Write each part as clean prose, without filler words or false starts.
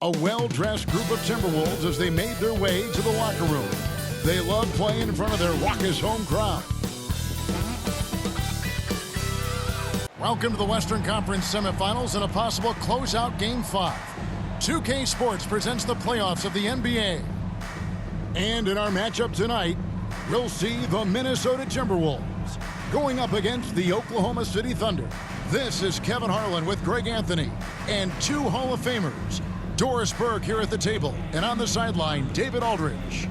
A well-dressed group of Timberwolves as they made their way to the locker room. They love playing in front of their raucous home crowd. Welcome to the Western Conference semifinals and a possible closeout Game 5. 2K Sports presents the playoffs of the NBA. And in our matchup tonight, we'll see the Minnesota Timberwolves going up against the Oklahoma City Thunder. This is Kevin Harlan with Greg Anthony and two Hall of Famers, Doris Burke here at the table, and on the sideline, David Aldridge.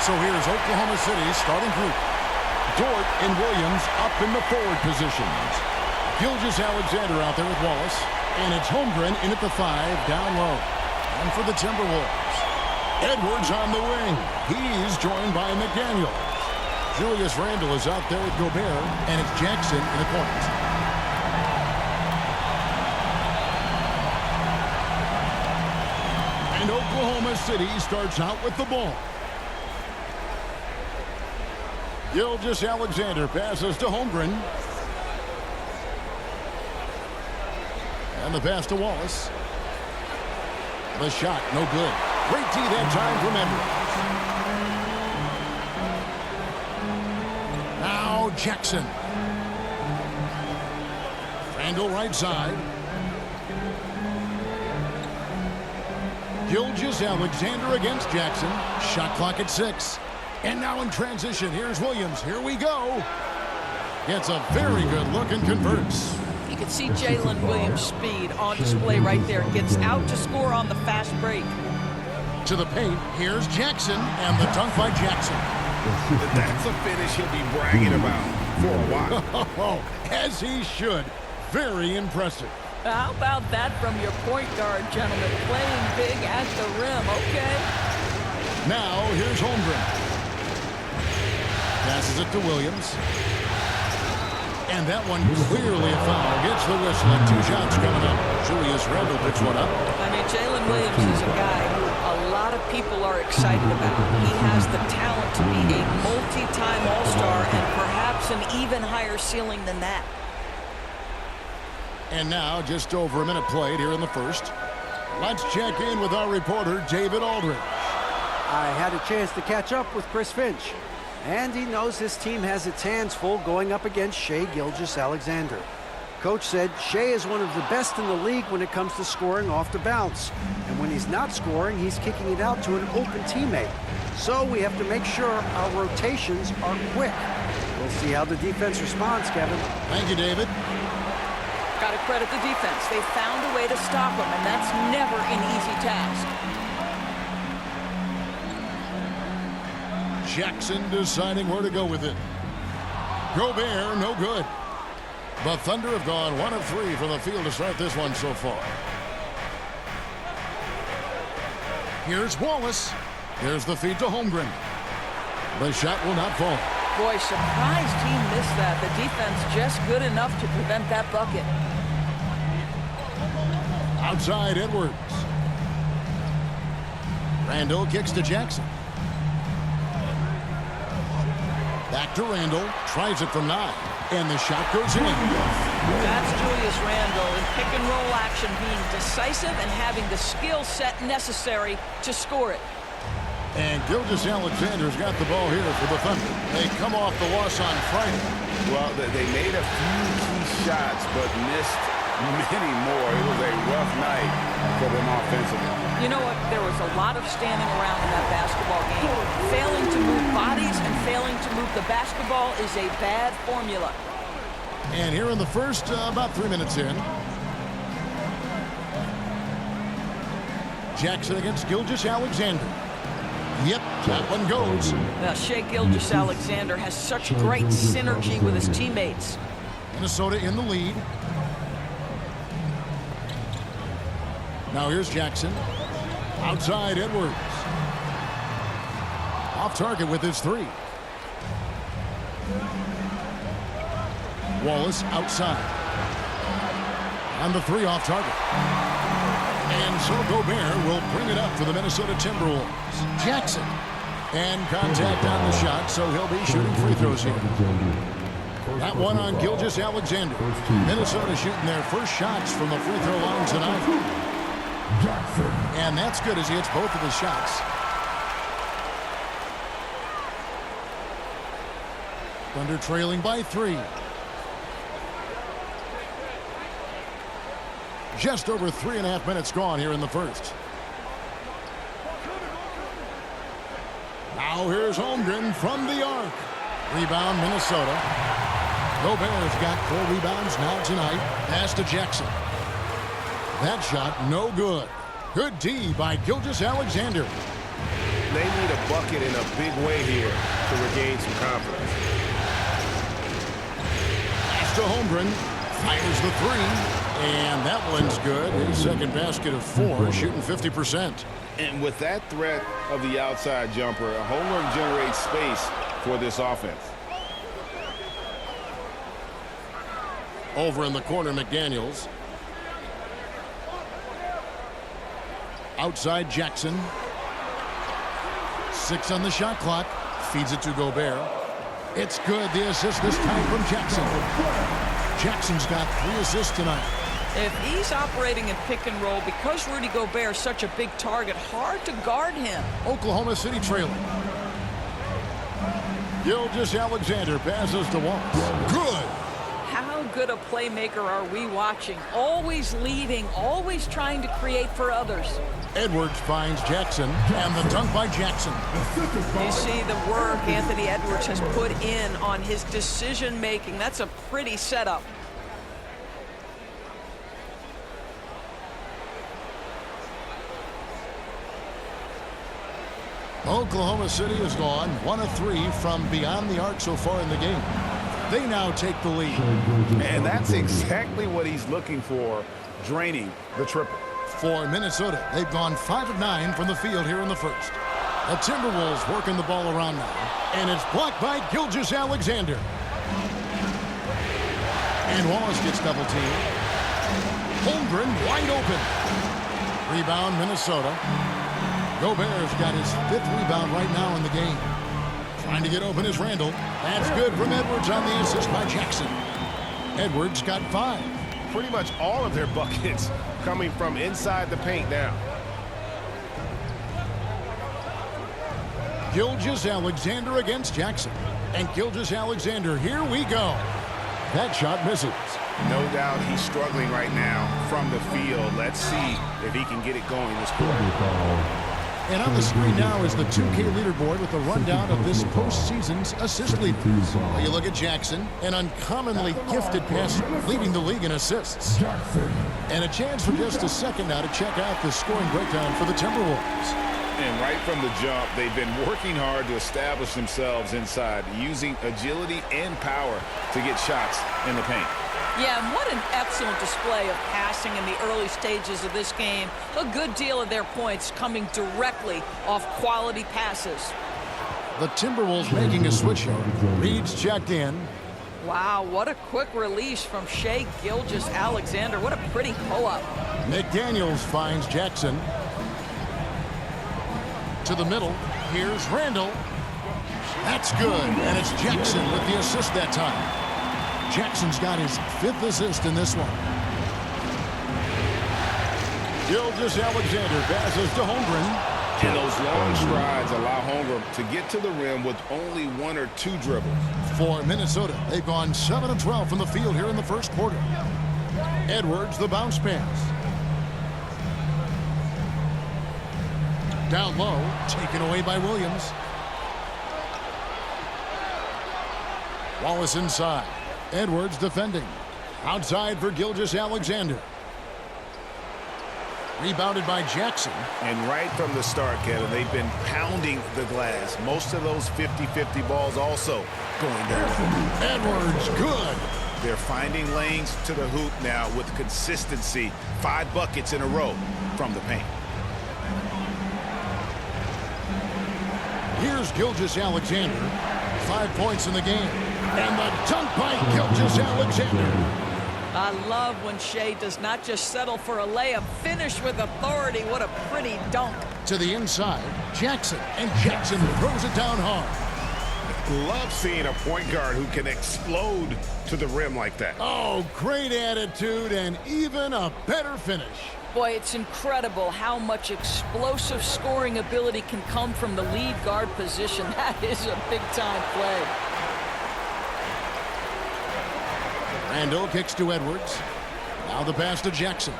So here's Oklahoma City's starting group. Dort and Williams up in the forward positions. Gilgeous-Alexander out there with Wallace. And it's Holmgren in at the 5, down low. And for the Timberwolves, Edwards on the wing. He's joined by McDaniels. Julius Randle is out there with Gobert. And it's Jackson in the corners. And Oklahoma City starts out with the ball. Gilgeous-Alexander passes to Holmgren. And the pass to Wallace. The shot, no good. Great D that time from Edwards. Now Jackson. Randle right side. Gilgeous-Alexander against Jackson. Shot clock at 6. And now in transition, here's Williams. Here we go. It's a very good look and converts. You can see Jalen Williams' speed on display right there. Gets out to score on the fast break. To the paint, here's Jackson, and the dunk by Jackson. That's a finish he'll be bragging about for a while. As he should. Very impressive. How about that from your point guard, gentlemen? Playing big at the rim, okay? Now, here's Holmgren. Passes it to Williams. And that one clearly a foul. Gets the whistle and 2 shots coming up. Julius Randle picks one up. I mean, Jalen Williams is a guy who a lot of people are excited about. He has the talent to be a multi-time All-Star and perhaps an even higher ceiling than that. And now, just over a minute played here in the first. Let's check in with our reporter, David Aldridge. I had a chance to catch up with Chris Finch, and he knows his team has its hands full going up against Shai Gilgeous-Alexander. Coach said Shai is one of the best in the league when it comes to scoring off the bounce. And when he's not scoring, he's kicking it out to an open teammate. So we have to make sure our rotations are quick. We'll see how the defense responds, Kevin. Thank you, David. Got to credit the defense. They found a way to stop him, and that's never an easy task. Jackson deciding where to go with it. Gobert, no good. The Thunder have gone 1 of 3 from the field to start this one so far. Here's Wallace. Here's the feed to Holmgren. The shot will not fall. Boy, surprised he missed that. The defense just good enough to prevent that bucket. Outside Edwards. Randle kicks to Jackson. Back to Randle. Tries it from 9. And the shot goes in. That's Julius Randle in pick-and-roll action, being decisive and having the skill set necessary to score it. And Gilgeous-Alexander's got the ball here for the Thunder. They come off the loss on Friday. Well, they made a few key shots, but missed many more. It was a rough night for them offensively. You know what? There was a lot of standing around in that basketball game. Failing to move bodies and failing to move the basketball is a bad formula. And here in the first, about 3 minutes in. Jackson against Gilgeous-Alexander. Yep, that one goes. Now, Shai Gilgeous-Alexander has such great synergy with his teammates. Minnesota in the lead. Now here's Jackson. Outside Edwards. Off target with his 3. Wallace outside. And the 3 off target. And so Gobert will bring it up for the Minnesota Timberwolves. Jackson. And contact on the shot, so he'll be shooting free throws here. That one on Gilgeous Alexander. Minnesota shooting their first shots from the free throw line tonight. And that's good as he hits both of his shots. Thunder trailing by 3. Just over 3.5 minutes gone here in the first. Now here's Holmgren from the arc. Rebound, Minnesota. Gobert's got 4 rebounds now tonight. Pass to Jackson. That shot no good. Good D by Gilgeous Alexander. They need a bucket in a big way here to regain some confidence. Pass to Holmgren. Fires the 3. And that one's good. His second basket of 4, shooting 50%. And with that threat of the outside jumper, Holmgren generates space for this offense. Over in the corner, McDaniels. Outside Jackson. 6 on the shot clock. Feeds it to Gobert. It's good. The assist this time from Jackson. Jackson's got 3 assists tonight. If he's operating in pick and roll, because Rudy Gobert is such a big target, hard to guard him. Oklahoma City trailing. Gilgeous Alexander passes to Walls. Good. How good a playmaker are we watching? Always leading, always trying to create for others. Edwards finds Jackson, and the dunk by Jackson. You see the work Anthony Edwards has put in on his decision-making. That's a pretty setup. Oklahoma City has gone 1 of 3 from beyond the arc so far in the game. They now take the lead. And that's exactly what he's looking for, draining the triple. For Minnesota, they've gone 5 of 9 from the field here in the first. The Timberwolves working the ball around now. And it's blocked by Gilgeous Alexander. And Wallace gets double teamed. Holmgren wide open. Rebound, Minnesota. Gobert's got his 5th rebound right now in the game. Trying to get open is Randall. That's good from Edwards on the assist by Jackson. Edwards got 5. Pretty much all of their buckets coming from inside the paint now. Gilgeous Alexander against Jackson. And Gilgeous Alexander, here we go. That shot misses. No doubt he's struggling right now from the field. Let's see if he can get it going this quarter. And on the screen now is the 2K leaderboard with a rundown of this postseason's assist leaders. Well, you look at Jackson, an uncommonly gifted passer, leading the league in assists. And a chance for just a second now to check out the scoring breakdown for the Timberwolves. And right from the jump, they've been working hard to establish themselves inside, using agility and power to get shots in the paint. Yeah, and what an excellent display of passing in the early stages of this game. A good deal of their points coming directly off quality passes. The Timberwolves making a switch here. Reed's checked in. Wow, what a quick release from Shai Gilgeous-Alexander. What a pretty pull-up. McDaniels finds Jackson. To the middle. Here's Randall. That's good, and it's Jackson with the assist that time. Jackson's got his 5th assist in this one. Gilgeous Alexander passes to Holmgren. And those long strides allow Holmgren to get to the rim with only 1 or 2 dribbles. For Minnesota, they've gone 7 of 12 from the field here in the first quarter. Edwards, the bounce pass. Down low, taken away by Williams. Wallace inside. Edwards defending. Outside for Gilgeous Alexander. Rebounded by Jackson. And right from the start, Kevin, they've been pounding the glass. Most of those 50-50 balls also going their way. Edwards, good. They're finding lanes to the hoop now with consistency. 5 buckets in a row from the paint. Here's Gilgeous Alexander. 5 points in the game. And the dunk by Gilgeous Alexander. I love when Shai does not just settle for a layup, finish with authority. What a pretty dunk. To the inside, Jackson. And Jackson throws it down hard. Love seeing a point guard who can explode to the rim like that. Oh, great attitude and even a better finish. Boy, it's incredible how much explosive scoring ability can come from the lead guard position. That is a big-time play. Randall kicks to Edwards. Now the pass to Jackson.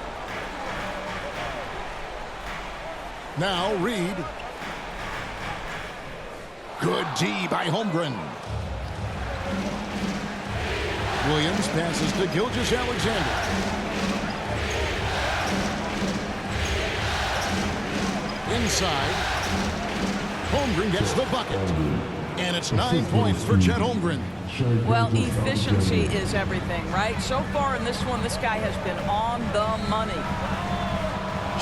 Now Reed. Good D by Holmgren. Williams passes to Gilgeous-Alexander. Inside. Holmgren gets the bucket. And it's 9 points for Chet Holmgren. Well, efficiency is everything, right? So far in this one, this guy has been on the money.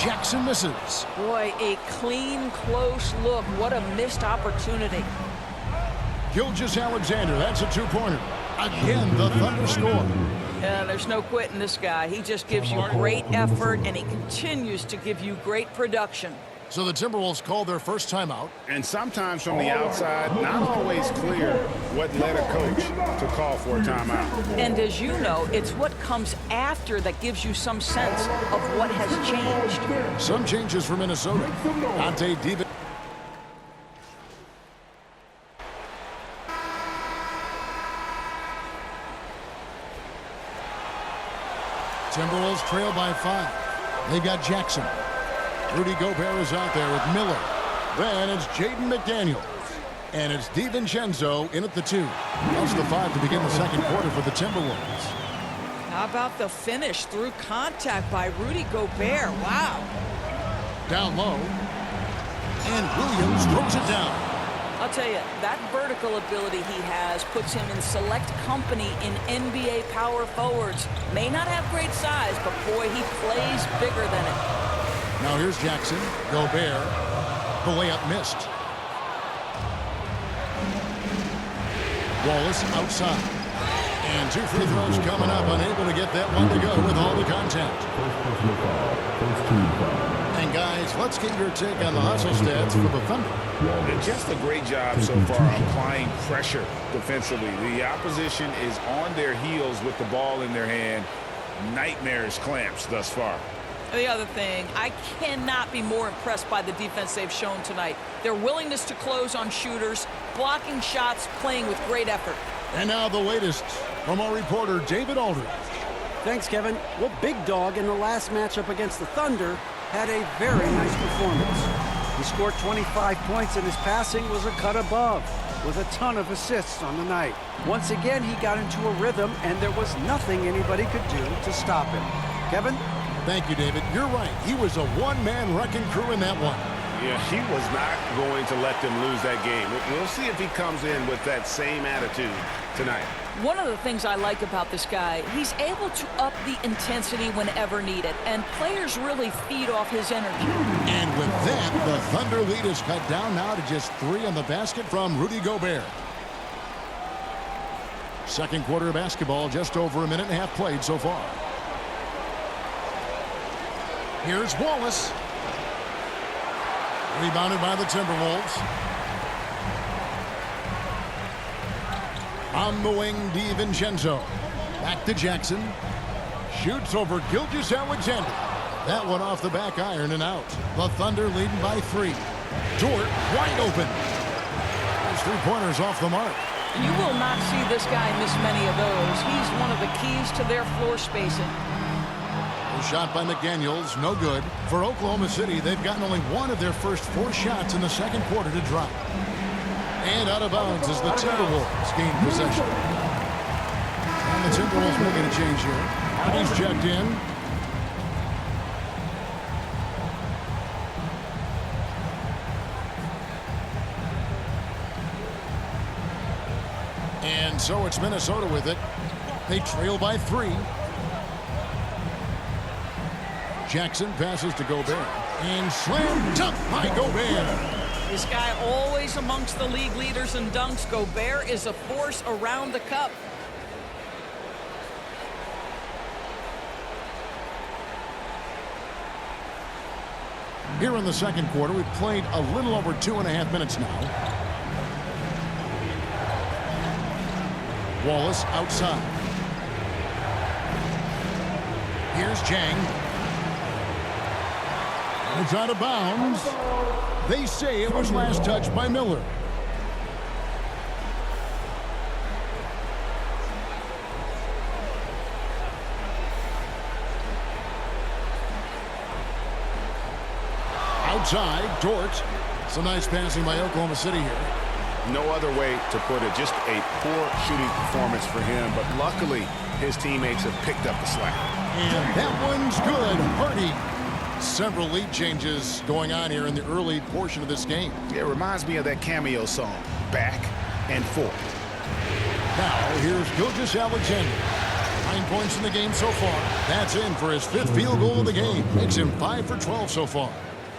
Jackson misses. Boy, a clean, close look. What a missed opportunity. Gilgeous-Alexander, that's a two-pointer. Again, the Thunder score. Yeah, there's no quitting this guy. He just gives you great effort, and he continues to give you great production. So the Timberwolves call their first timeout. And sometimes from the outside, not always clear what led a coach to call for a timeout. And as you know, it's what comes after that gives you some sense of what has changed. Some changes for Minnesota. Dante Diva. Timberwolves trail by 5. They've got Jackson. Rudy Gobert is out there with Miller. Then it's Jaden McDaniels. And it's DiVincenzo in at the 2. That's the 5 to begin the second quarter for the Timberwolves. How about the finish through contact by Rudy Gobert? Wow. Down low. And Williams throws it down. I'll tell you, that vertical ability he has puts him in select company in NBA power forwards. May not have great size, but boy, he plays bigger than it. Now here's Jackson. Gobert. The layup missed. Wallace outside. And 2 free throws coming up. Unable to get that one to go with all the contact. And guys, let's get your take on the hustle stats for the Thunder. Just a great job so far applying pressure defensively. The opposition is on their heels with the ball in their hand. Nightmarish clamps thus far. The other thing, I cannot be more impressed by the defense they've shown tonight. Their willingness to close on shooters, blocking shots, playing with great effort. And now the latest from our reporter, David Aldridge. Thanks, Kevin. Well, Big Dog in the last matchup against the Thunder had a very nice performance. He scored 25 points and his passing was a cut above, with a ton of assists on the night. Once again, he got into a rhythm and there was nothing anybody could do to stop him. Kevin? Thank you, David. You're right. He was a one-man wrecking crew in that one. Yeah, he was not going to let them lose that game. We'll see if he comes in with that same attitude tonight. One of the things I like about this guy, he's able to up the intensity whenever needed, and players really feed off his energy. And with that, the Thunder lead is cut down now to just 3 on the basket from Rudy Gobert. Second quarter of basketball, just over a minute and a half played so far. Here's Wallace. Rebounded by the Timberwolves. On the wing, DiVincenzo. Back to Jackson. Shoots over Gilgeous-Alexander. That one off the back iron and out. The Thunder leading by 3. Dort wide open. Those 3-pointers off the mark. You will not see this guy miss many of those. He's one of the keys to their floor spacing. Shot by McDaniels, no good. For Oklahoma City, they've gotten only 1 of their first 4 shots in the second quarter to drop. And out of bounds as the Timberwolves gain possession. And the Timberwolves making a change here. Hardy's checked in. And so it's Minnesota with it. They trail by 3. Jackson passes to Gobert. And slam dunk by Gobert. This guy always amongst the league leaders in dunks. Gobert is a force around the cup. Here in the second quarter, we've played a little over 2.5 minutes now. Wallace outside. Here's Jang. It's out of bounds. They say it was last touched by Miller. Outside, Dort. Some nice passing by Oklahoma City here. No other way to put it. Just a poor shooting performance for him, but luckily his teammates have picked up the slack. And that one's good. Hardy. Several lead changes going on here in the early portion of this game. It reminds me of that cameo song, Back and Forth. Now, here's Gilgeous-Alexander. 9 points in the game so far. That's in for his 5th field goal of the game. Makes him 5 for 12 so far.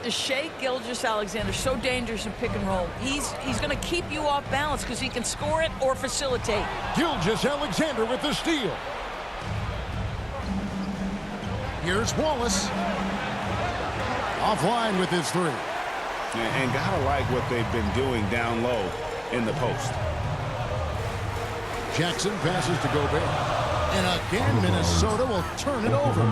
Shai Gilgeous-Alexander, so dangerous in pick and roll. He's going to keep you off balance because he can score it or facilitate. Gilgeous-Alexander with the steal. Here's Wallace. Offline with his 3. And gotta like what they've been doing down low in the post. Jackson passes to Gobert. And again, Minnesota will turn it over.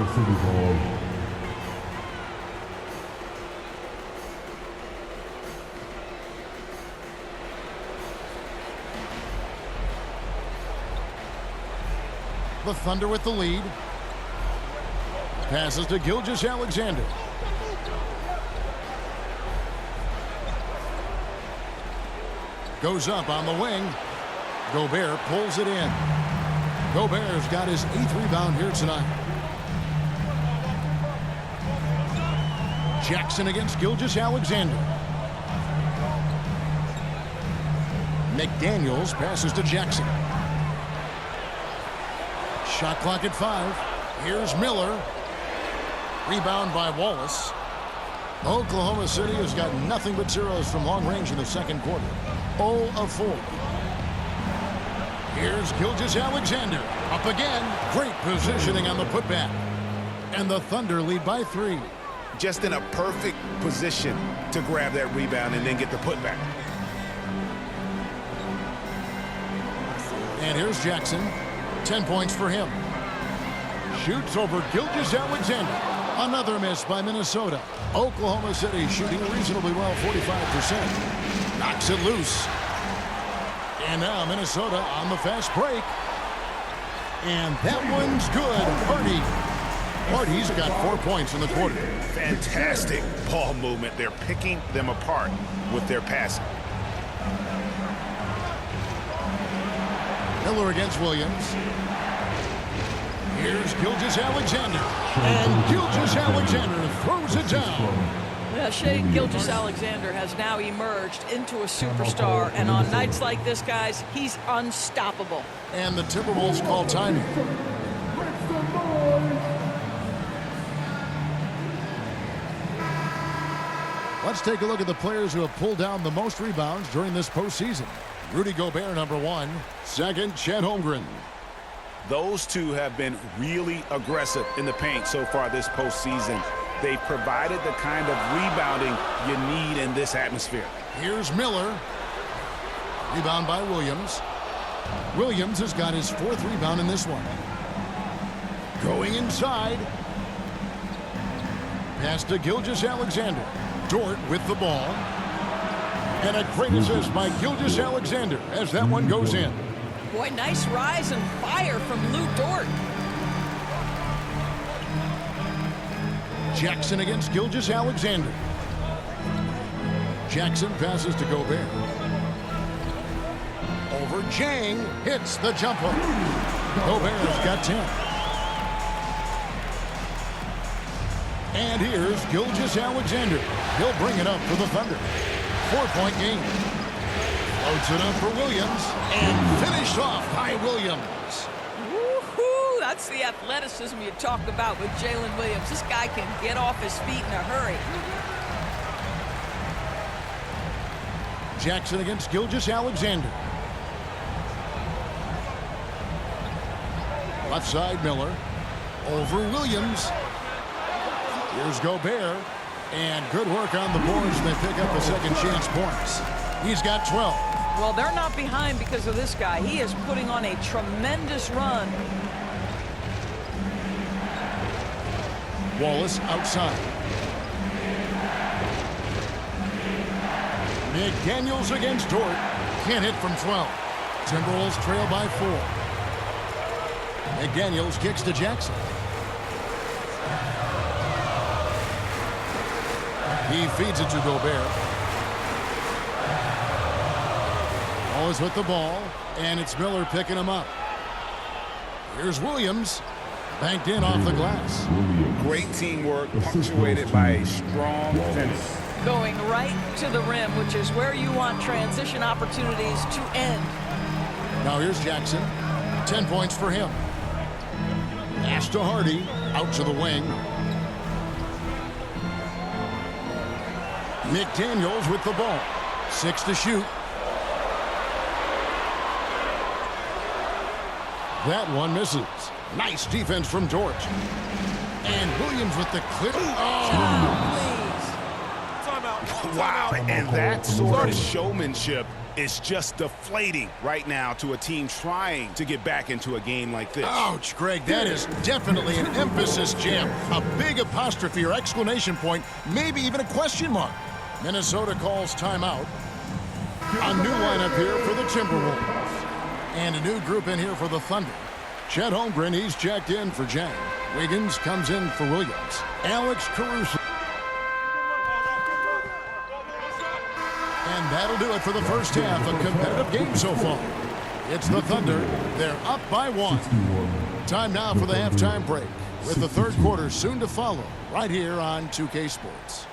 The Thunder with the lead. Passes to Gilgeous-Alexander. Goes up on the wing. Gobert pulls it in. Gobert's got his 8th rebound here tonight. Jackson against Gilgeous-Alexander. McDaniels passes to Jackson. Shot clock at 5. Here's Miller. Rebound by Wallace. Oklahoma City has got nothing but zeros from long range in the second quarter. 0 of 4. Here's Gilgeous-Alexander. Up again. Great positioning on the putback. And the Thunder lead by 3. Just in a perfect position to grab that rebound and then get the putback. And here's Jackson. 10 points for him. Shoots over Gilgeous-Alexander. Another miss by Minnesota. Oklahoma City shooting reasonably well, 45%. Knocks it loose. And now Minnesota on the fast break. And that one's good. Hardy's got 4 points in the quarter. Fantastic ball movement. They're picking them apart with their passing. Miller against Williams. Here's Gilgeous-Alexander. And Gilgeous-Alexander throws it down. Well, Shai Gilgeous-Alexander has now emerged into a superstar, and on nights like this, guys, he's unstoppable. And the Timberwolves call timing. Let's take a look at the players who have pulled down the most rebounds during this postseason. Rudy Gobert, number 1. Second, Chet Holmgren. Those two have been really aggressive in the paint so far this postseason. They've provided the kind of rebounding you need in this atmosphere. Here's Miller. Rebound by Williams. Williams has got his 4th rebound in this one. Going inside. Pass to Gilgeous-Alexander. Dort with the ball. And a great assist by Gilgeous-Alexander as that one goes in. Boy, nice rise and fire from Lou Dort. Jackson against Gilgeous-Alexander. Jackson passes to Gobert. Over Jang. Hits the jump hook. Gobert's got 10. And here's Gilgeous-Alexander. He'll bring it up for the Thunder. 4-point game. Floats it up for Williams. And finished off by Williams. Woohoo! That's the athleticism you talk about with Jalen Williams. This guy can get off his feet in a hurry. Jackson against Gilgeous-Alexander. Left side, Miller. Over Williams. Here's Gobert. And good work on the boards. They pick up the second chance points. He's got 12. Well, they're not behind because of this guy. He is putting on a tremendous run. Wallace outside. McDaniels against Dort. Can't hit from 12. Timberwolves trail by 4. McDaniels kicks to Jackson. He feeds it to Gobert. Wallace with the ball, and it's Miller picking him up. Here's Williams. Banked in off the glass. Great teamwork, punctuated by a strong finish. Going right to the rim, which is where you want transition opportunities to end. Now here's Jackson. 10 points for him. Pass to Hardy. Out to the wing. McDaniels with the ball. 6 to shoot. That one misses. Nice defense from Dort. And Williams with the clip. Wow, and that sort of showmanship is just deflating right now to a team trying to get back into a game like this. Ouch, Greg, that is definitely an emphasis jam. A big apostrophe or exclamation point, maybe even a question mark. Minnesota calls timeout. A new lineup here for the Timberwolves. And a new group in here for the Thunder. Chet Holmgren, he's checked in for Jang. Wiggins comes in for Williams. Alex Caruso. And that'll do it for the first half. A competitive game so far. It's the Thunder. They're up by 1. Time now for the halftime break, with the third quarter soon to follow, right here on 2K Sports.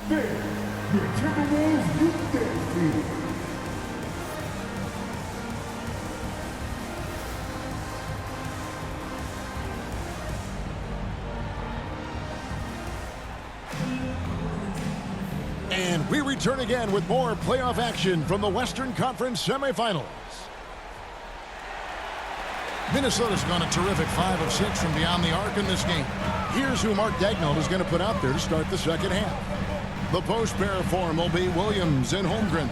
Your Timberwolves youth dance team. And we return again with more playoff action from the Western Conference semifinals. Minnesota's gone a terrific 5 of 6 from beyond the arc in this game. Here's who Mark Daigneault is going to put out there to start the second half. The post pair form will be Williams and Holmgren.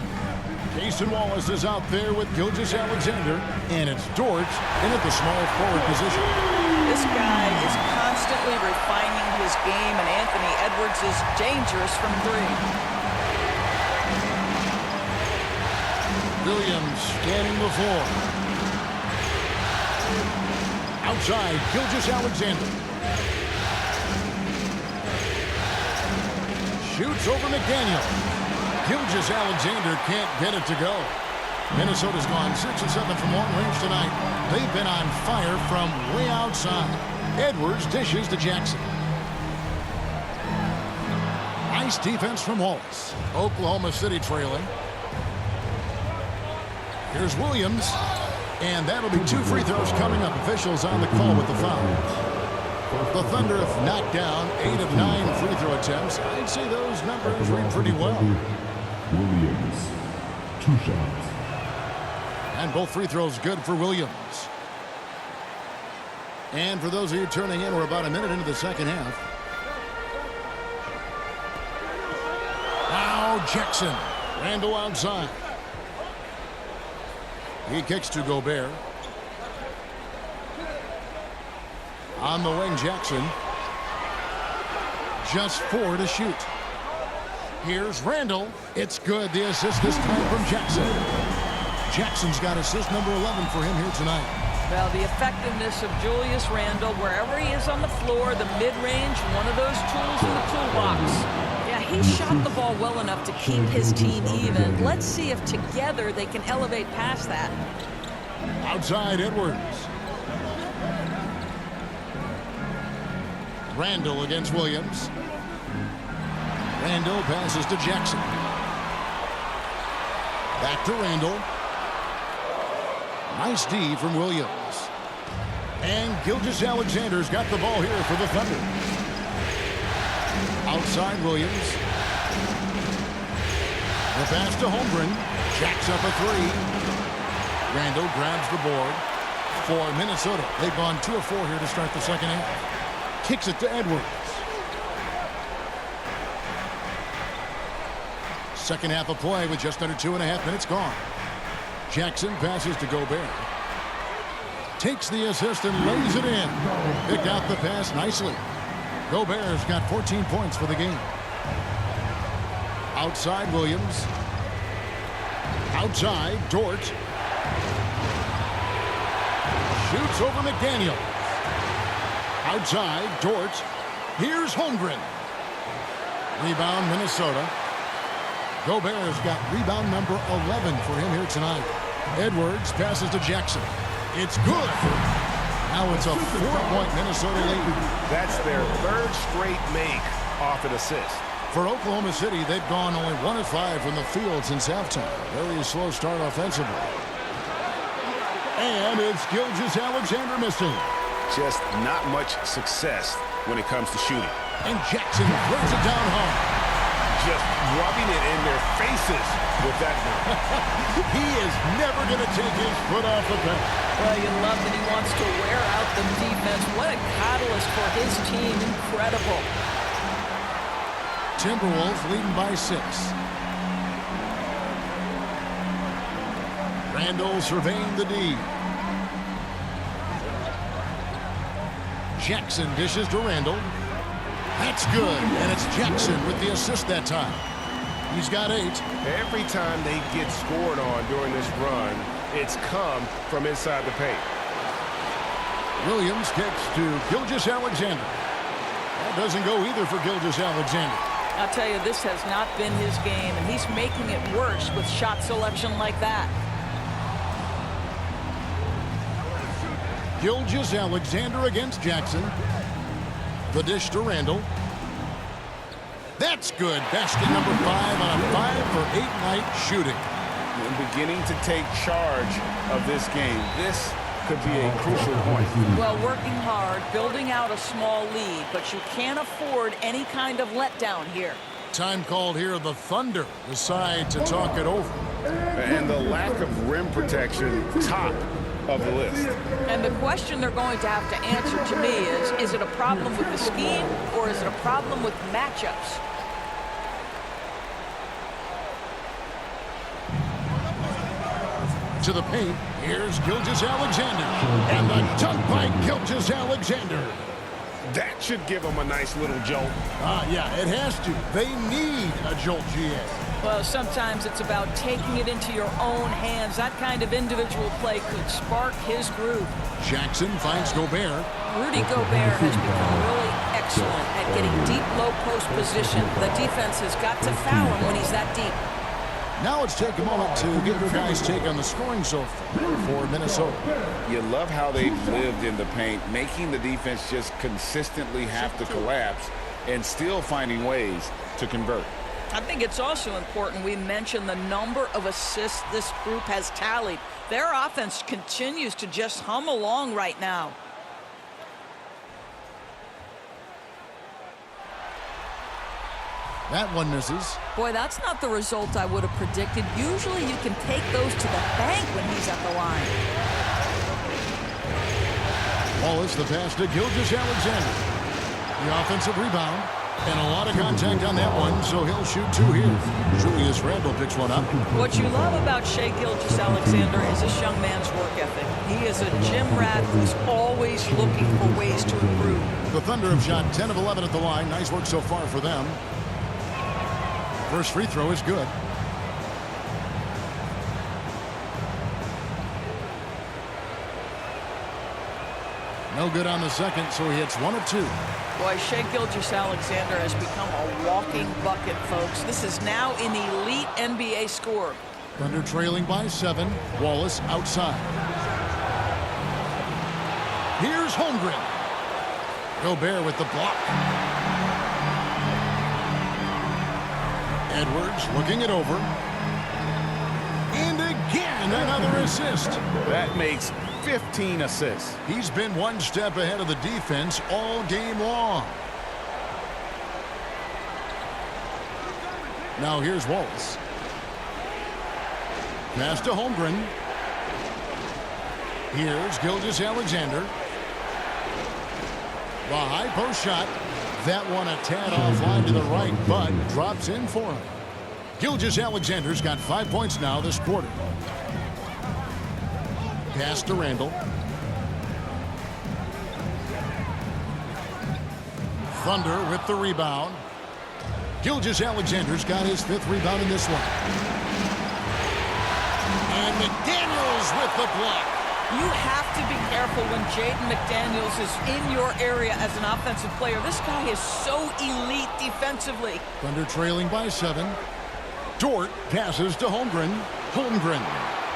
Jason Wallace is out there with Gilgeous-Alexander, and it's Dort in at the small forward position. This guy is constantly refining his game, and Anthony Edwards is dangerous from 3. Williams scanning the floor. Outside, Gilgeous-Alexander. Shoots over McDaniel. Gilgeous-Alexander can't get it to go. Minnesota's gone 6 of 7 from long range tonight. They've been on fire from way outside. Edwards dishes to Jackson. Nice defense from Wallace. Oklahoma City trailing. Here's Williams. And that'll be 2 free throws coming up. Officials on the call with the foul. The Thunder have knocked down 8 of 9 free throw attempts. I'd say those numbers read pretty well. Williams, 2 shots. And both free throws good for Williams. And for those of you turning in, we're about a minute into the second half. Now Jackson. Randall outside. He kicks to Gobert. On the wing, Jackson. Just 4 to shoot. Here's Randall. It's good. The assist this time from Jackson. Jackson's got assist number 11 for him here tonight. Well, the effectiveness of Julius Randle, wherever he is on the floor, the mid-range, one of those tools in the toolbox. Yeah, he shot the ball well enough to keep his team even. Let's see if together they can elevate past that. Outside, Edwards. Randall against Williams. Randall passes to Jackson. Back to Randall. Nice D from Williams. And Gilgeous-Alexander's got the ball here for the Thunder. Outside Williams. The pass to Holmgren. Jacks up a 3. Randall grabs the board for Minnesota. They've gone 2 of 4 here to start the second half. Kicks it to Edwards. Second half of play with just under 2.5 minutes gone. Jackson passes to Gobert. Takes the assist and lays it in. Picked out the pass nicely. Gobert's got 14 points for the game. Outside Williams. Outside Dort. Shoots over McDaniel. Outside Dort. Here's Holmgren. Rebound Minnesota. Gobert's got rebound number 11 for him here tonight. Edwards passes to Jackson. It's good. Now it's a 4-point Minnesota lead. That's their third straight make off an assist. For Oklahoma City, they've gone only 1 of 5 from the field since halftime. Very slow start offensively. And it's Gilgeous-Alexander missing. Just not much success when it comes to shooting. And Jackson throws it down hard. Just rubbing it in their faces with that one. He is never going to take his foot off the pedal. Well, you love that he wants to wear out the defense. What a catalyst for his team. Incredible. Timberwolves leading by 6. Randall surveying the D. Jackson dishes to Randall. That's good, and it's Jackson with the assist that time. He's got 8. Every time they get scored on during this run, it's come from inside the paint. Williams kicks to Gilgeous-Alexander. That doesn't go either for Gilgeous-Alexander. I'll tell you, this has not been his game, and he's making it worse with shot selection like that. Gilgeous-Alexander against Jackson. The dish to Randall. That's good. Basket number 5 on a 5-for-8 night shooting. And beginning to take charge of this game. This could be a crucial point. Well, working hard, building out a small lead, but you can't afford any kind of letdown here. Time called here. The Thunder decide to talk it over. And the lack of rim protection, top of the list. And the question they're going to have to answer to me is it a problem with the scheme or is it a problem with matchups? To the paint, here's Gilgeous-Alexander. And the dunk by Gilgeous-Alexander. That should give them a nice little jolt. Yeah, it has to. They need a jolt, GA. Well, sometimes it's about taking it into your own hands. That kind of individual play could spark his groove. Jackson finds Gobert. Rudy Gobert has become really excellent at getting deep low post position. The defense has got to foul him when he's that deep. Now let's take a moment to get your guys' take on the scoring so far for Minnesota. You love how they've lived in the paint, making the defense just consistently have to collapse and still finding ways to convert. I think it's also important we mention the number of assists this group has tallied. Their offense continues to just hum along right now. That one misses. Boy, that's not the result I would have predicted. Usually you can take those to the bank when he's at the line. Wallace the pass to Gilgeous-Alexander. The offensive rebound. And a lot of contact on that one, so he'll shoot 2 here. Julius Randle picks one up. What you love about Shai Gilgeous-Alexander is this young man's work ethic. He is a gym rat who's always looking for ways to improve. The Thunder have shot 10 of 11 at the line. Nice work so far for them. First free throw is good. No good on the second, so he hits 1 of 2. Boy, Shai Gilgeous-Alexander has become a walking bucket, folks. This is now an elite NBA scorer. Thunder trailing by 7. Wallace outside. Here's Holmgren. Gobert with the block. Edwards looking it over. And again, another assist. That makes 15 assists. He's been one step ahead of the defense all game long. Now here's Wallace. Pass to Holmgren. Here's Gilgeous-Alexander. The high post shot. That one a tad offline to the right, but drops in for him. Gilgeous-Alexander's got 5 points now this quarter. Pass to Randall. Thunder with the rebound. Gilgeous-Alexander's got his 5th rebound in this one. And McDaniels with the block. You have to be careful when Jaden McDaniels is in your area as an offensive player. This guy is so elite defensively. Thunder trailing by 7. Dort passes to Holmgren. Holmgren.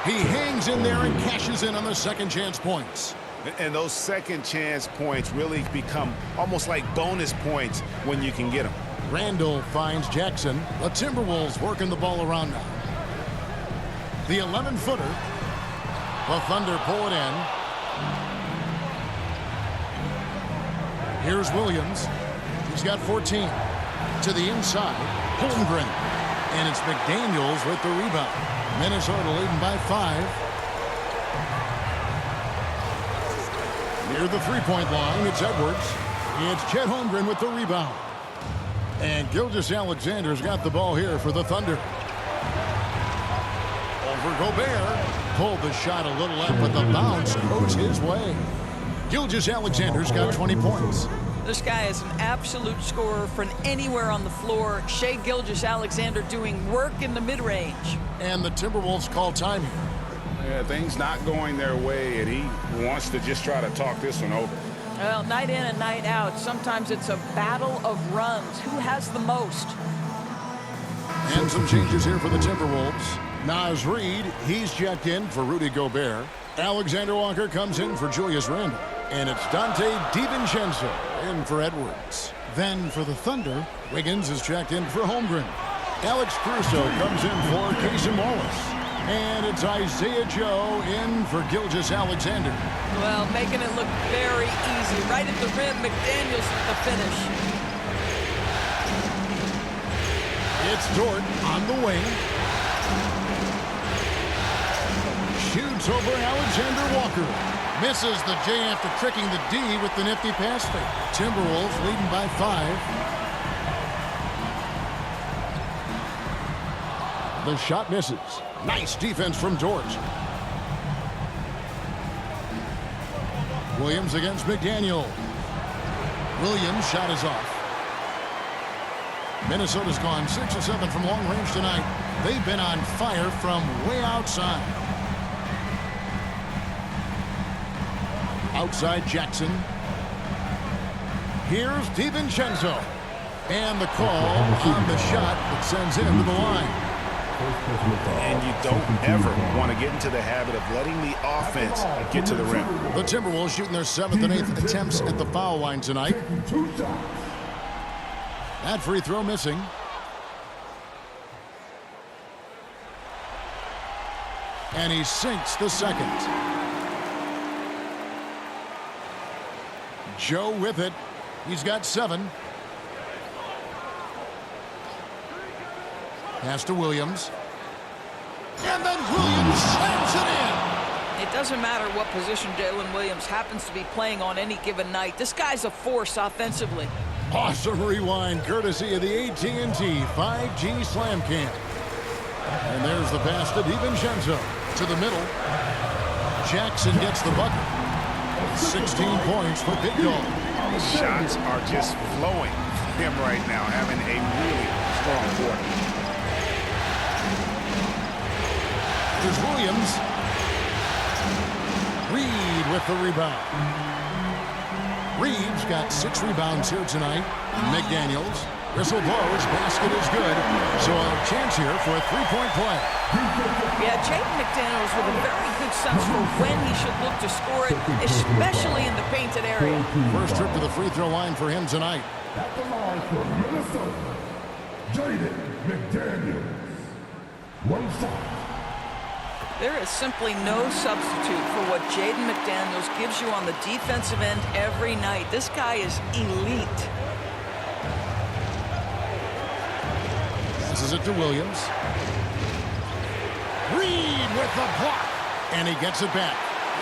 He hangs in there and cashes in on the second chance points. And those second chance points really become almost like bonus points when you can get them. Randall finds Jackson. The Timberwolves working the ball around now. The 11-footer. The Thunder pull it in. Here's Williams. He's got 14. To the inside. Holmgren. And it's McDaniels with the rebound. Minnesota leading by 5. Near the three-point line, it's Edwards. It's Chet Holmgren with the rebound. And Gilgeous-Alexander's got the ball here for the Thunder. Over Gobert. Pulled the shot a little left, but the bounce goes his way. Gilgeous-Alexander's got 20 points. This guy is an absolute scorer from anywhere on the floor. Shai Gilgeous-Alexander doing work in the mid-range. And the Timberwolves call time here. Yeah, things not going their way, and he wants to just try to talk this one over. Well, night in and night out, sometimes it's a battle of runs. Who has the most? And some changes here for the Timberwolves. Naz Reid, he's checked in for Rudy Gobert. Alexander Walker comes in for Julius Randle. And it's Dante DiVincenzo in for Edwards. Then for the Thunder, Wiggins is checked in for Holmgren. Alex Caruso comes in for Casey Wallace. And it's Isaiah Joe in for Gilgeous-Alexander. Well, making it look very easy. Right at the rim, McDaniels at the finish. It's Dort on the wing. Shoots over Alexander Walker. Misses the J after tricking the D with the nifty pass fake. Timberwolves leading by 5. The shot misses. Nice defense from Dort. Williams against McDaniel. Williams' shot is off. Minnesota's gone 6 of 7 from long range tonight. They've been on fire from way outside. Outside Jackson. Here's DiVincenzo. And the call on the shot that sends him to the line. And you don't ever want to get into the habit of letting the offense get to the rim. The Timberwolves shooting their 7th and 8th attempts at the foul line tonight. That free throw missing. And he sinks the second. Joe with it. He's got 7. Pass to Williams. And then Williams slams it in. It doesn't matter what position Jalen Williams happens to be playing on any given night. This guy's a force offensively. Awesome rewind courtesy of the AT&T 5G Slam Cam. And there's the pass to DiVincenzo. To the middle. Jackson gets the bucket. 16 points for Big Dog. The shots are just flowing for him right now, having a really strong quarter. There's Williams. Reid with the rebound. Reid's got 6 rebounds here tonight. McDaniels. Whistle blows. Basket is good. So a chance here for a 3-point play. Yeah, Jaden McDaniels with a very good sense for when he should look to score it, especially in the painted area. First trip to the free throw line for him tonight. At the line for Minnesota, Jaden McDaniels. 1 shot. There is simply no substitute for what Jaden McDaniels gives you on the defensive end every night. This guy is elite. Passes it to Williams. Reid with the block. And he gets it back.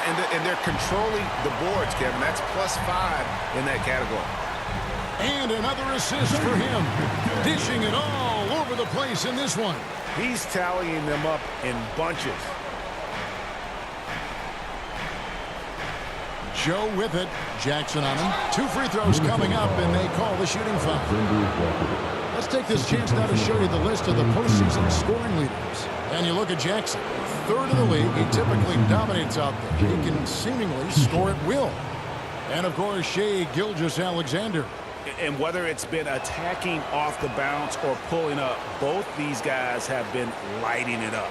And they're controlling the boards, Kevin. That's +5 in that category. And another assist for him. Dishing it all over over the place in this one. He's tallying them up in bunches. Joe with it. Jackson on him. 2 free throws coming up, and they call the shooting foul. Let's take this chance now to show you the list of the postseason scoring leaders. And you look at Jackson, 3rd in the league. He typically dominates out there. He can seemingly score at will. And, of course, Shai Gilgeous-Alexander. And whether it's been attacking off the bounce or pulling up, both these guys have been lighting it up.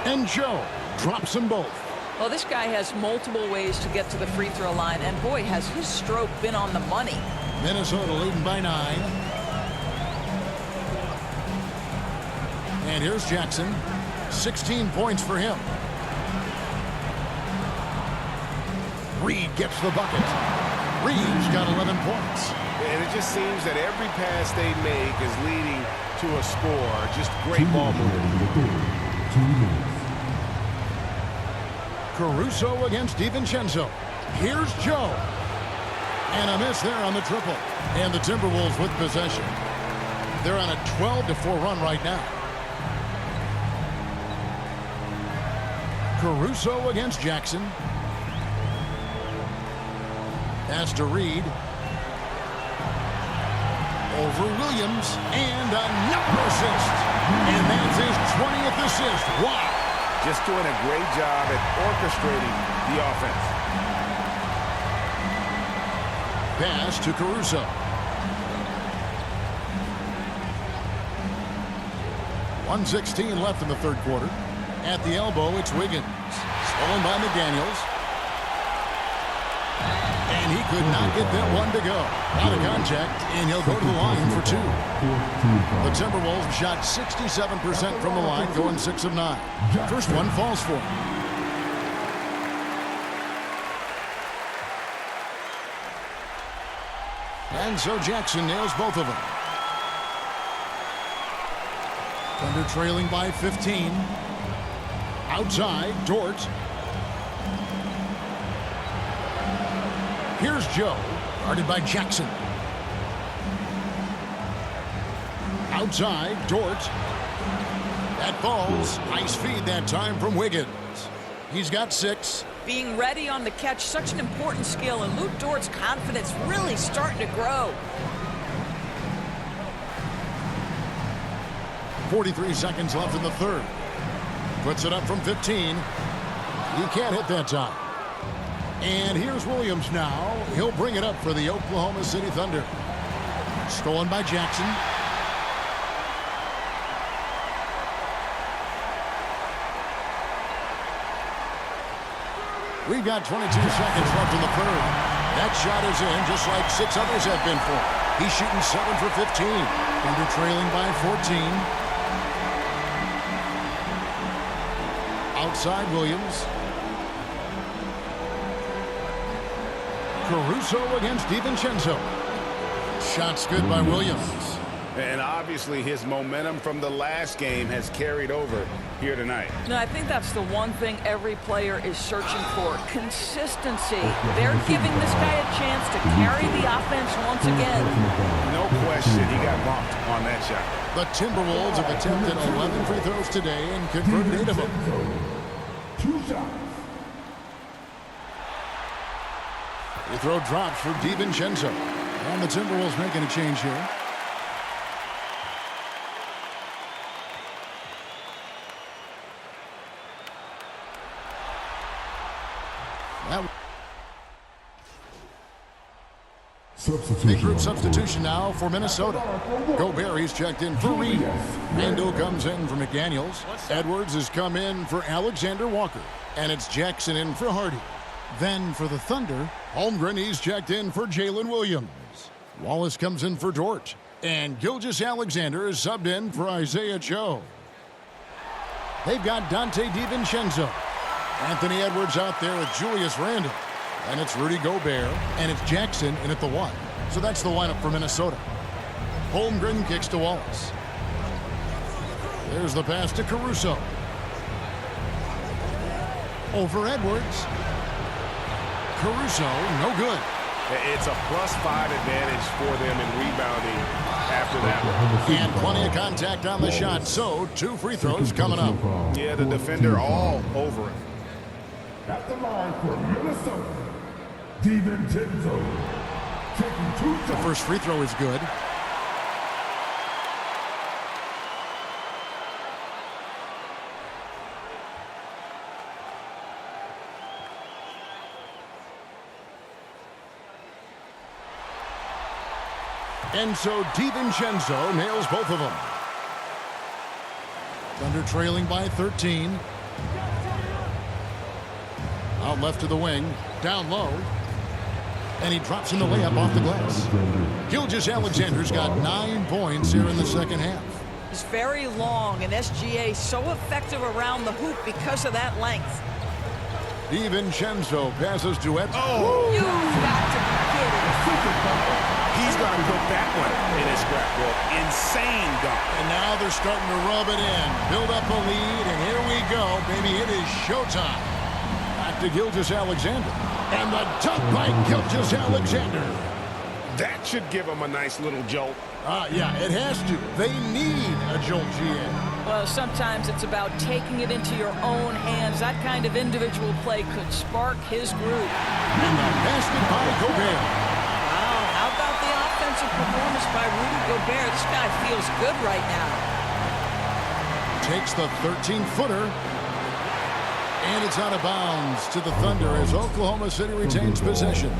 And Joe drops them both. Well, this guy has multiple ways to get to the free throw line, and boy, has his stroke been on the money. Minnesota leading by 9. And here's Jackson. 16 points for him. Reed gets the bucket. Reed's got 11 points. And it just seems that every pass they make is leading to a score. Just great ball movement. Caruso against DiVincenzo. Here's Joe. And a miss there on the triple. And the Timberwolves with possession. They're on a 12-4 run right now. Caruso against Jackson. Pass to Reed. Over Williams. And another assist. And that's his 20th assist. Wow. Just doing a great job at orchestrating the offense. Pass to Caruso. .116 left in the 3rd quarter. At the elbow, it's Wiggins. Stolen by McDaniels. And he could not get that one to go. Out of contact, and he'll go to the line for 2. The Timberwolves shot 67% from the line, going 6 of 9. First one falls for him. And so Jackson nails both of them. Thunder trailing by 15. Outside, Dort. Here's Joe, guarded by Jackson. Outside, Dort. That falls. Nice feed that time from Wiggins. He's got 6. Being ready on the catch, such an important skill, and Luke Dort's confidence really starting to grow. 43 seconds left in the 3rd. Puts it up from 15. He can't hit that time. And here's Williams now. He'll bring it up for the Oklahoma City Thunder. Stolen by Jackson. We've got 22 seconds left in the 3rd. That shot is in, just like 6 others have been for him. He's shooting 7 for 15. Thunder trailing by 14. Outside Williams. Caruso against DiVincenzo. Shots good by Williams. And obviously his momentum from the last game has carried over here tonight. No, I think that's the one thing every player is searching for. Consistency. They're giving this guy a chance to carry the offense once again. No question he got bumped on that shot. The Timberwolves have attempted 11 free throws today and converted 8 of them. 2 shots. Free throw drops for DiVincenzo. And the Timberwolves making a change here. Big group substitution now for Minnesota. Gobert, he's checked in for Reed. Randall comes in for McDaniels. Edwards has come in for Alexander Walker. And it's Jackson in for Hardy. Then for the Thunder, Holmgren, he's checked in for Jalen Williams. Wallace comes in for Dort. And Gilgeous-Alexander is subbed in for Isaiah Joe. They've got Dante DiVincenzo. Anthony Edwards out there with Julius Randle. And it's Rudy Gobert, and it's Jackson in at the 1. So that's the lineup for Minnesota. Holmgren kicks to Wallace. There's the pass to Caruso. Over Edwards. Caruso, no good. It's a +5 advantage for them in rebounding after that one. And plenty of contact on the shot, so 2 free throws coming up. Yeah, the defender all over him. At the line for Minnesota, DiVincenzo. Taking 2 The shots. first free throw is good. And so DiVincenzo nails both of them. Thunder trailing by 13. Out left to the wing. Down low. And he drops in the layup off the glass. Gilgeous-Alexander's got 9 points here in the second half. He's very long, and SGA so effective around the hoop because of that length. DiVincenzo passes to Edwards. You've got to be kidding. He's going to put that one in his scrapbook. Insane dunk. And now they're starting to rub it in. Build up a lead, and here we go, baby. It is showtime. Back to Gilgeous-Alexander. And the dunk by Gilgeous-Alexander. That should give him a nice little jolt. Yeah, it has to. They need a jolt, GA. Well, sometimes it's about taking it into your own hands. That kind of individual play could spark his groove. And the basket by Gobert. Wow, how about the offensive performance by Rudy Gobert? This guy feels good right now. Takes the 13-footer. And it's out of bounds to the Thunder as Oklahoma City retains possession.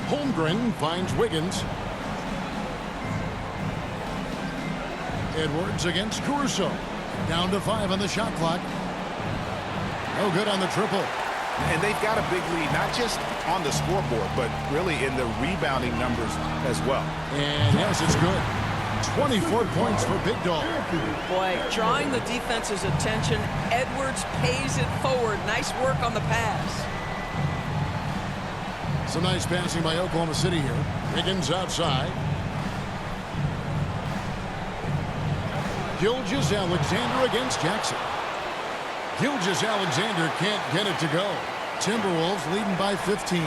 Holmgren finds Wiggins. Edwards against Caruso. Down to 5 on the shot clock. No good on the triple. And they've got a big lead, not just on the scoreboard, but really in the rebounding numbers as well. And yes, it's good. 24 points for Big Dog. Boy, drawing the defense's attention, Edwards pays it forward. Nice work on the pass. Some nice passing by Oklahoma City here. Wiggins outside. Gilgeous-Alexander against Jackson. Gilgeous-Alexander can't get it to go. Timberwolves leading by 15.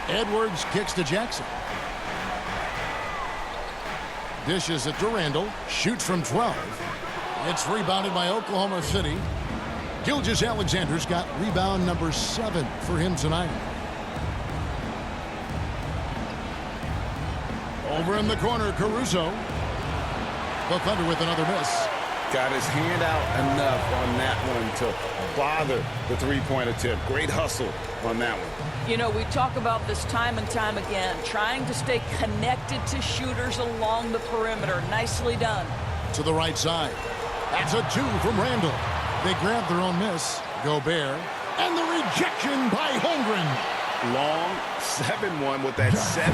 Edwards kicks to Jackson. Dishes it to Randall. Shoots from 12. It's rebounded by Oklahoma City. Gilgeous-Alexander's got rebound number 7 for him tonight. Over in the corner, Caruso. The Thunder with another miss. Got his hand out enough on that one to bother the three-point attempt. Great hustle on that one. You know, we talk about this time and time again, trying to stay connected to shooters along the perimeter. Nicely done. To the right side. That's a 2 from Randall. They grab their own miss. Gobert. And the rejection by Holmgren. Long 7-1 with that 7'6"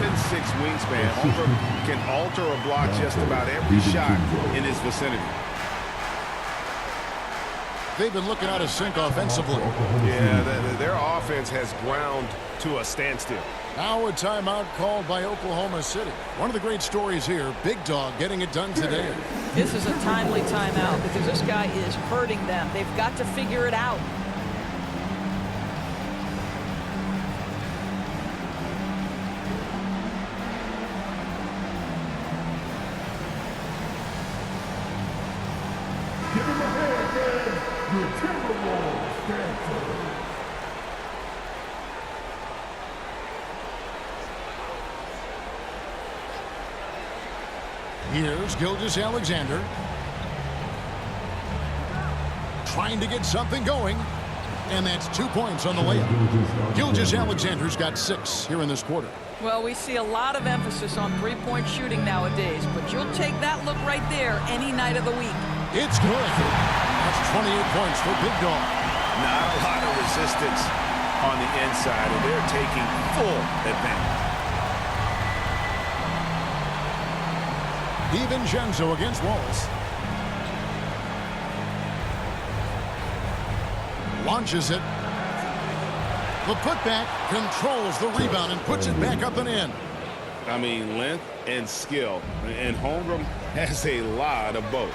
wingspan. Holmgren can alter or block just about every shot in his vicinity. They've been looking out of sync offensively. Yeah, their offense has ground to a standstill. Now a timeout called by Oklahoma City. One of the great stories here, Big Dog getting it done today. This is a timely timeout because this guy is hurting them. They've got to figure it out. Give him a hand, man. Your Timberwolves stand for. Here's Gilgeous-Alexander. Trying to get something going. And that's 2 points on the layup. Gilgeous-Alexander's got 6 here in this quarter. Well, we see a lot of emphasis on three-point shooting nowadays, but you'll take that look right there any night of the week. It's good. That's 28 points for Big Dog. Not a lot of resistance on the inside, and they're taking full advantage. DiVincenzo against Wallace. Launches it. The putback controls the rebound and puts it back up and in. I mean, length and skill. And Holmgren has a lot of both.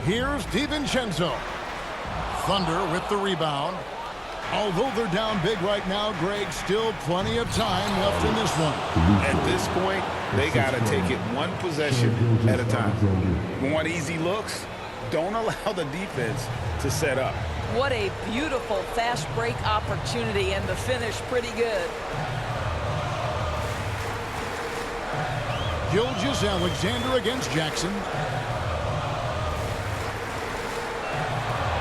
Here's DiVincenzo. Thunder with the rebound. Although they're down big right now, Greg, still plenty of time left in this one. At this point, they got to take it one possession at a time. Want easy looks? Don't allow the defense to set up. What a beautiful fast break opportunity, and the finish pretty good. Gilgeous-Alexander against Jackson.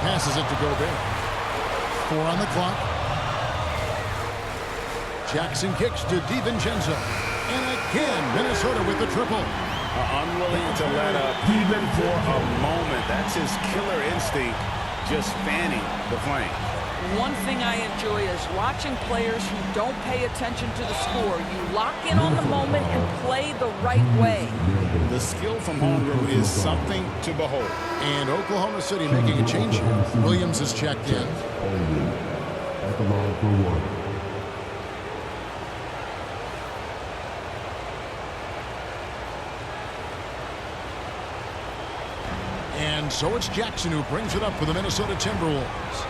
Passes it to Gobert. 4 on the clock. Jackson kicks to DiVincenzo. And again, Minnesota with the triple. Unwilling to let up even for a moment. That's his killer instinct, just fanning the flame. One thing I enjoy is watching players who don't pay attention to the score. You lock in on the moment and play the right way. The skill from Holmgren is something to behold. And Oklahoma City making a change here. Williams is checked in. At the line for 1. And so it's Jackson who brings it up for the Minnesota Timberwolves.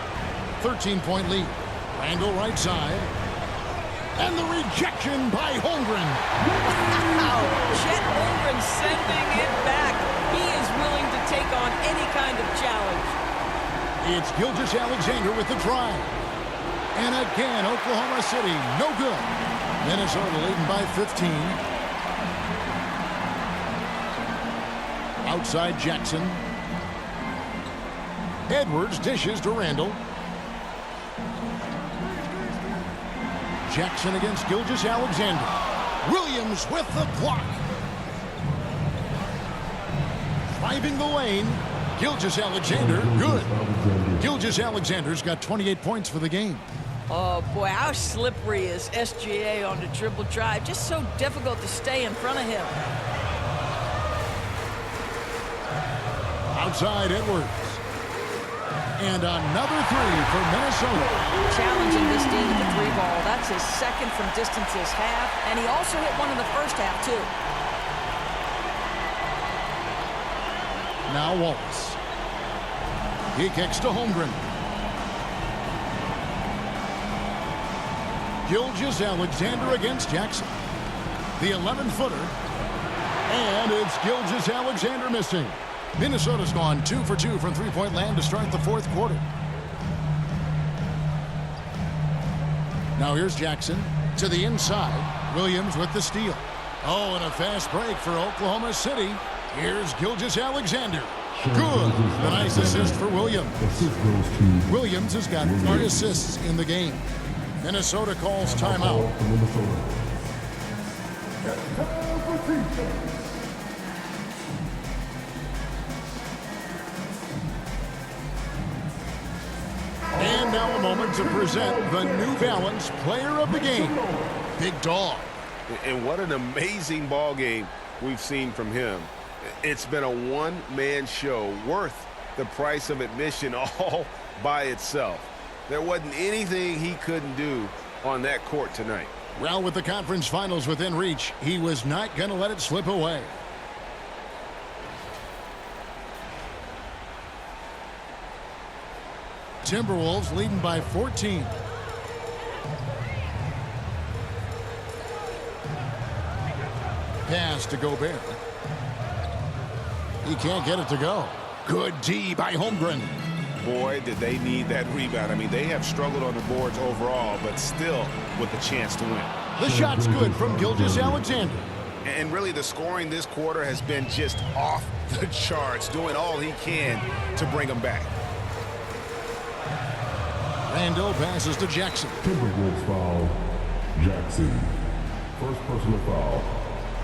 13-point lead. Randall right side. And the rejection by Holmgren. Wow, Chet Holmgren sending it back. He is willing to take on any kind of challenge. It's Gilgeous-Alexander with the drive. And again, Oklahoma City, no good. Minnesota leading by 15. Outside Jackson. Edwards dishes to Randall. Jackson against Gilgeous-Alexander. Williams with the block. Driving the lane. Gilgeous-Alexander, good. Gilgeous-Alexander's got 28 points for the game. Oh, boy, how slippery is SGA on the dribble drive. Just so difficult to stay in front of him. Outside Edwards. And another three for Minnesota. Challenging this team with the 3-ball. That's his second from distance this half. And he also hit one in the first half, too. Now Wallace. He kicks to Holmgren. Gilgeous-Alexander against Jackson. The 11-footer. And it's Gilgeous-Alexander missing. Minnesota's gone 2 for 2 from three-point land to start the fourth quarter. Now here's Jackson to the inside. Williams with the steal. Oh, and a fast break for Oklahoma City. Here's Gilgeous-Alexander. Good. The nice assist for Williams. Williams has got 3 assists in the game. Minnesota calls timeout. And now a moment to present the New Balance Player of the Game, Big Dog. And what an amazing ball game we've seen from him. It's been a one-man show worth the price of admission all by itself. There wasn't anything he couldn't do on that court tonight. Well, with the conference finals within reach, he was not going to let it slip away. Timberwolves leading by 14. Pass to Gobert. He can't get it to go. Good D by Holmgren. Boy, did they need that rebound. I mean, they have struggled on the boards overall, but still with a chance to win. The shot's good from Gilgeous-Alexander. And really, the scoring this quarter has been just off the charts, doing all he can to bring them back. Randall passes to Jackson. Timberwolves foul. Jackson. First personal foul.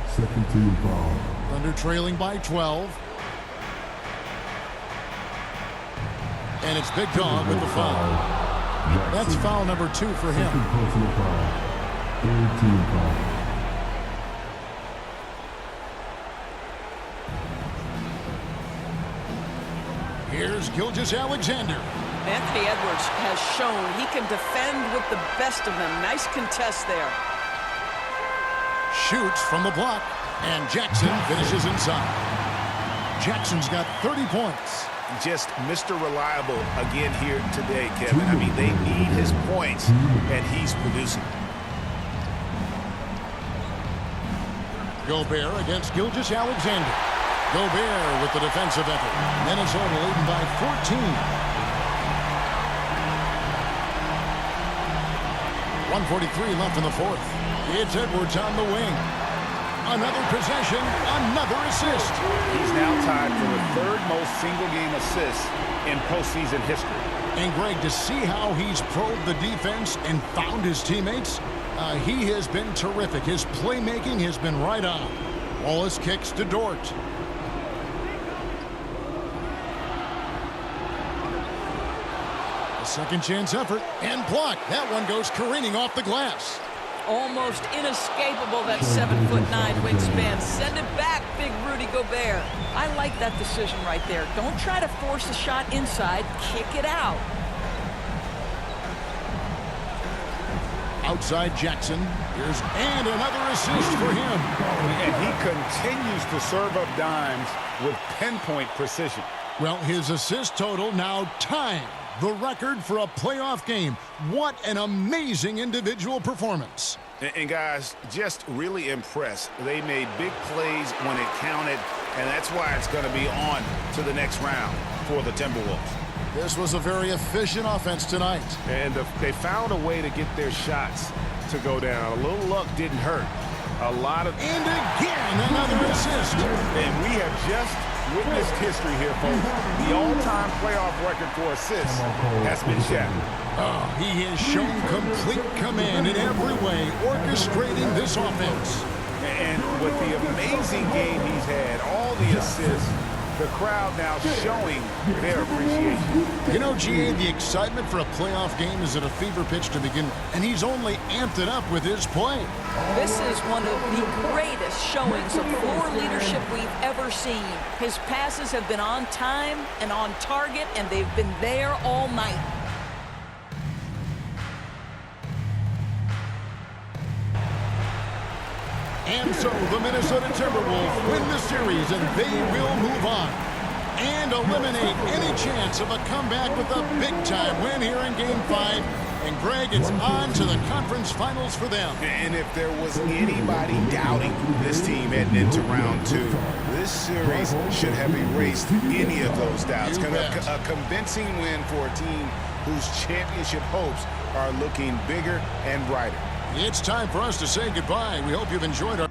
Second team foul. Thunder trailing by 12. And it's Big Dog with the foul. Jackson. That's foul number 2 for him. Second personal foul. Third team foul. Gilgeous Alexander. Anthony Edwards has shown he can defend with the best of them. Nice contest there. Shoots from the block, and Jackson finishes inside. Jackson's got 30 points. Just Mr. Reliable again here today, Kevin. I mean, they need his points, and he's producing. Gobert against Gilgeous Alexander. Gobert with the defensive effort. Minnesota leading by 14. 1:43 left in the fourth. It's Edwards on the wing. Another possession, another assist. He's now tied for the third most single-game assists in postseason history. And Greg, to see how he's probed the defense and found his teammates, he has been terrific. His playmaking has been right on. Wallace kicks to Dort. A second chance effort and blocked. That one goes careening off the glass. Almost inescapable, that 7'9" wingspan. Send it back, big Rudy Gobert. I like that decision right there. Don't try to force a shot inside. Kick it out. Outside Jackson. And another assist for him. And he continues to serve up dimes with pinpoint precision. Well, his assist total now tying the record for a playoff game. What an amazing individual performance. And guys, just really impressed. They made big plays when it counted, and that's why it's going to be on to the next round for the Timberwolves. This was a very efficient offense tonight. And they found a way to get their shots to go down. A little luck didn't hurt. A lot of... And again, another assist. And we have just witnessed history here, folks. The all-time playoff record for assists has been shattered. Oh, he has shown complete command in every way, orchestrating this offense. And with the amazing game he's had, all the assists, the crowd now showing their appreciation. You know, GA, the excitement for a playoff game is at a fever pitch to begin with, and he's only amped it up with his play. This is one of the greatest showings of floor leadership we've ever seen. His passes have been on time and on target, and they've been there all night. And so the Minnesota Timberwolves win the series, and they will move on and eliminate any chance of a comeback with a big-time win here in Game 5. And, Greg, it's on to the conference finals for them. And if there was anybody doubting this team heading into round 2, this series should have erased any of those doubts. A convincing win for a team whose championship hopes are looking bigger and brighter. It's time for us to say goodbye. We hope you've enjoyed our